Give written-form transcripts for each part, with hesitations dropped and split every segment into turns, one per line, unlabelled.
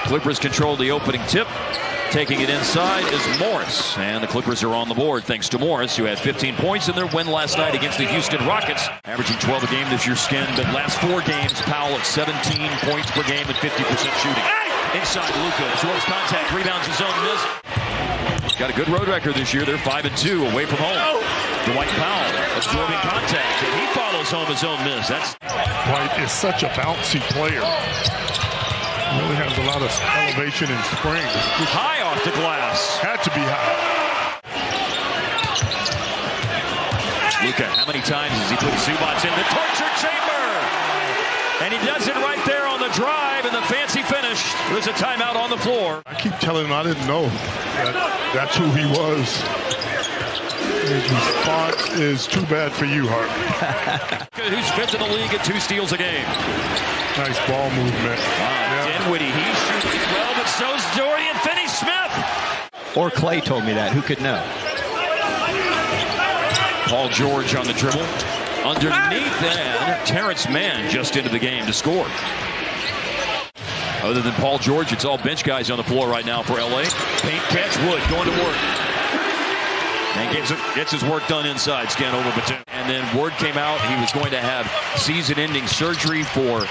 Clippers control the opening tip. Taking it inside is Morris, and the Clippers are on the board thanks to Morris, who had 15 points in their win last night against the Houston Rockets. Averaging 12 a game this year, Skin, but last 4 games, Powell at 17 points per game and 50% shooting. Inside, Luka absorbs contact, rebounds his own miss. Got a good road record this year. They're 5-2 away from home. Dwight Powell absorbing contact, and he follows home his own miss.
Dwight is such a bouncy player. Really has a lot of elevation and spring.
High off the glass.
Had to be high.
Luka, how many times has he put Zubac in the torture chamber? And he does it right there on the drive and the fancy finish. There's a timeout on the floor.
I keep telling him I didn't know that that's who he was. His response is too bad for you, Hart.
Who's 5th in the league at 2 steals a game.
Nice ball movement.
Dinwiddie, he's shooting well, but so's Dorian Finney-Smith.
Or Clay told me that. Who could know?
Paul George on the dribble. Underneath, and Terrence Mann just into the game to score. Other than Paul George, it's all bench guys on the floor right now for LA. Paint catch, Wood going to work. And gets his work done inside, Scan over Batum. And then word came out he was going to have season-ending surgery for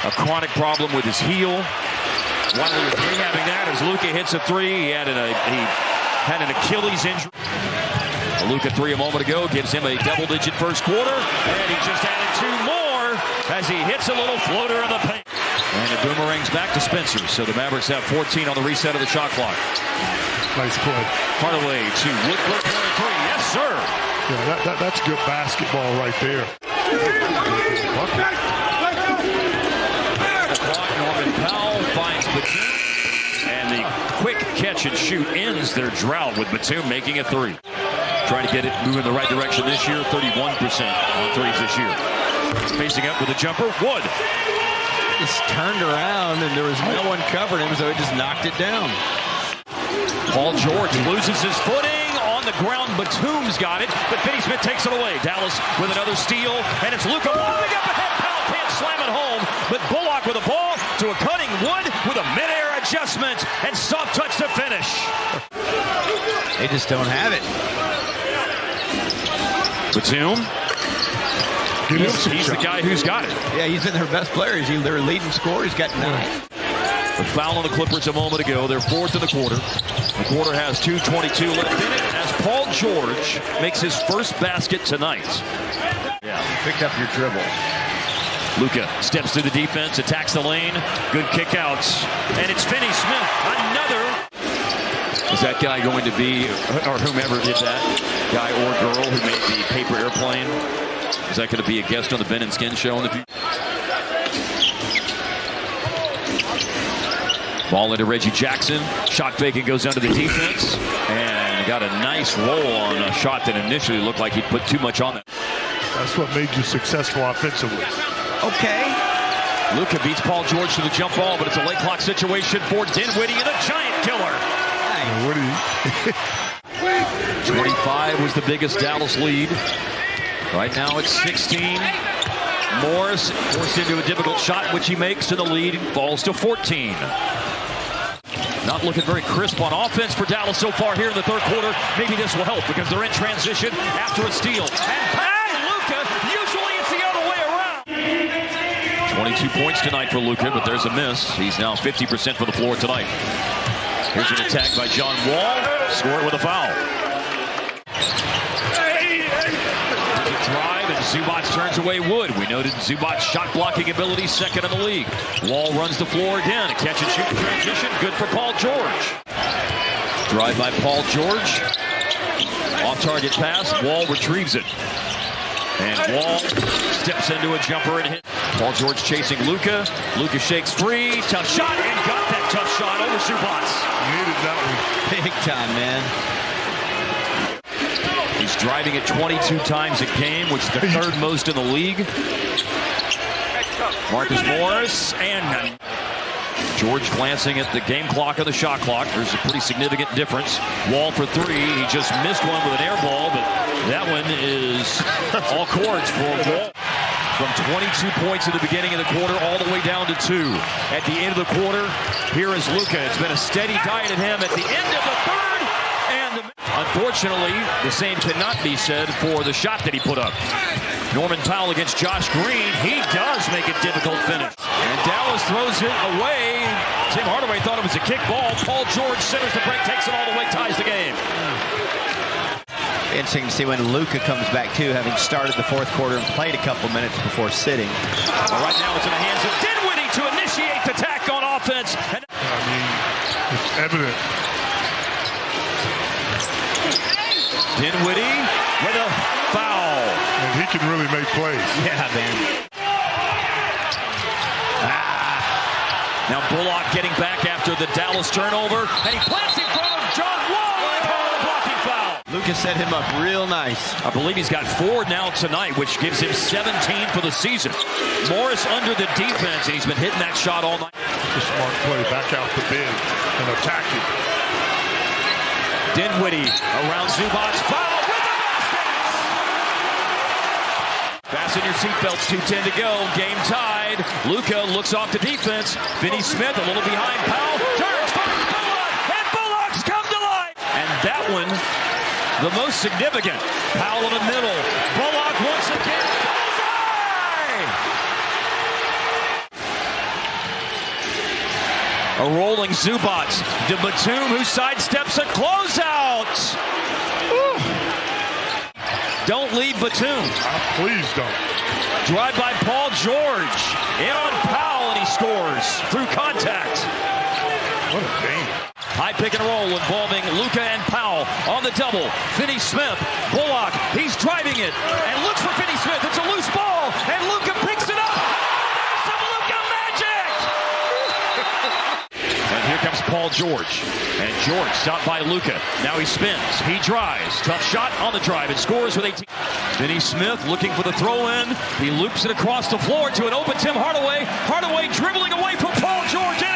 a chronic problem with his heel. While he was rehabbing that, as Luka hits a 3, he had an Achilles injury. A Luka 3 a moment ago gives him a double-digit first quarter, and he just added 2 more as he hits a little floater in the paint. And it boomerangs back to Spencer, so the Mavericks have 14 on the reset of the shot clock.
Nice play.
Hardaway to Woodford for 3. Yes, sir.
Yeah, that's good basketball right there.
Norman Powell finds Batum, and the quick catch and shoot ends their drought with Batum making a 3. Trying to get it moving in the right direction this year, 31% on threes this year. Facing up with a jumper, Wood.
Just turned around, and there was no one covering him, so he just knocked it down.
Paul George loses his footing on the ground. Batum's got it, but Finney-Smith takes it away. Dallas with another steal, and it's Luka lobbing up ahead. Powell can't slam it home, but Bullock with a ball to a cutting Wood with a midair adjustment and soft touch to finish.
They just don't have it.
Batum. He's the guy who's got it.
Yeah, he's been their best player. He's their leading scorer. He's got 9.
The foul on the Clippers a moment ago. They're 4th in the quarter. The quarter has 2:22 left in it as Paul George makes his first basket tonight.
Yeah, pick up your dribble.
Luka steps through the defense, attacks the lane. Good kick outs. And it's Finney-Smith. Another. Is that guy going to be, or whomever did that, guy or girl who made the paper airplane? Is that going to be a guest on the Ben and Skin show in the future? Ball into Reggie Jackson. Shot fake and goes under the defense. And got a nice roll on a shot that initially looked like he'd put too much on it.
That's what made you successful offensively.
Okay.
Luka beats Paul George to the jump ball, but it's a late clock situation for Dinwiddie and a giant killer.
What do you...
25 was the biggest Dallas lead. Right now it's 16. Morris forced into a difficult shot, which he makes, and the lead falls to 14. Not looking very crisp on offense for Dallas so far here in the third quarter. Maybe this will help because they're in transition after a steal. And Luka, usually it's the other way around. 22 points tonight for Luka, but there's a miss. He's now 50% from the floor tonight. Here's an attack by John Wall. Score it with a foul. Drive, and Zubac turns away Wood. We noted Zubac's shot blocking ability, 2nd in the league. Wall runs the floor again. A catch and shoot transition, good for Paul George. Drive by Paul George. Off target pass, Wall retrieves it. And Wall steps into a jumper and hit. Paul George chasing Luka. Luka shakes free, tough shot, and got that tough shot over Zubac.
Needed that one.
Big time, man.
He's driving it 22 times a game, which is the 3rd most in the league. Marcus Morris and George glancing at the game clock and the shot clock. There's a pretty significant difference. Wall for 3. He just missed one with an air ball, but that one is all chords for Wall. from 22 points at the beginning of the quarter all the way down to 2 at the end of the quarter. Here is Luka. It's been a steady diet at him at the end of the third. And unfortunately, the same cannot be said for the shot that he put up. Norman Powell against Josh Green. He does make a difficult finish. And Dallas throws it away. Tim Hardaway thought it was a kick ball. Paul George centers the break, takes it all the way, ties the game.
Interesting to see when Luka comes back, too, having started the fourth quarter and played a couple minutes before sitting.
Well, right now it's in the hands of Dinwiddie to initiate the attack on offense.
I mean, it's evident.
Dinwiddie with a foul.
And he can really make plays.
Yeah, man.
Now Bullock getting back after the Dallas turnover. And he plants in front of John Wall and called a blocking foul.
Luka set him up real nice.
I believe he's got 4 now tonight, which gives him 17 for the season. Morris under the defense, and he's been hitting that shot all night.
It's a smart play. Back out the big and attack it.
Dinwiddie around Zubac's foul with the basket. Fasten your seatbelts, 2:10 to go. Game tied. Luka looks off the defense. Finney Smith a little behind Powell. Turns, finds Bullock, and Bullock's come to life. And that one, the most significant. Powell in the middle. Bullock once again. A rolling Zubac to Batum, who sidesteps a closeout. Woo. Don't leave Batum.
Please don't.
Drive by Paul George. In on Powell, and he scores through contact.
What a game.
High pick and roll involving Luka and Powell on the double. Finney Smith, Bullock, he's driving it and looks for Finney Smith. It's a loose ball, and Luka picks it up. Some Luka magic! And here comes Paul George. And George stopped by Luka. Now he spins, he drives. Tough shot on the drive and scores with 18. Finney Smith looking for the throw-in. He loops it across the floor to an open Tim Hardaway. Hardaway dribbling away from Paul George.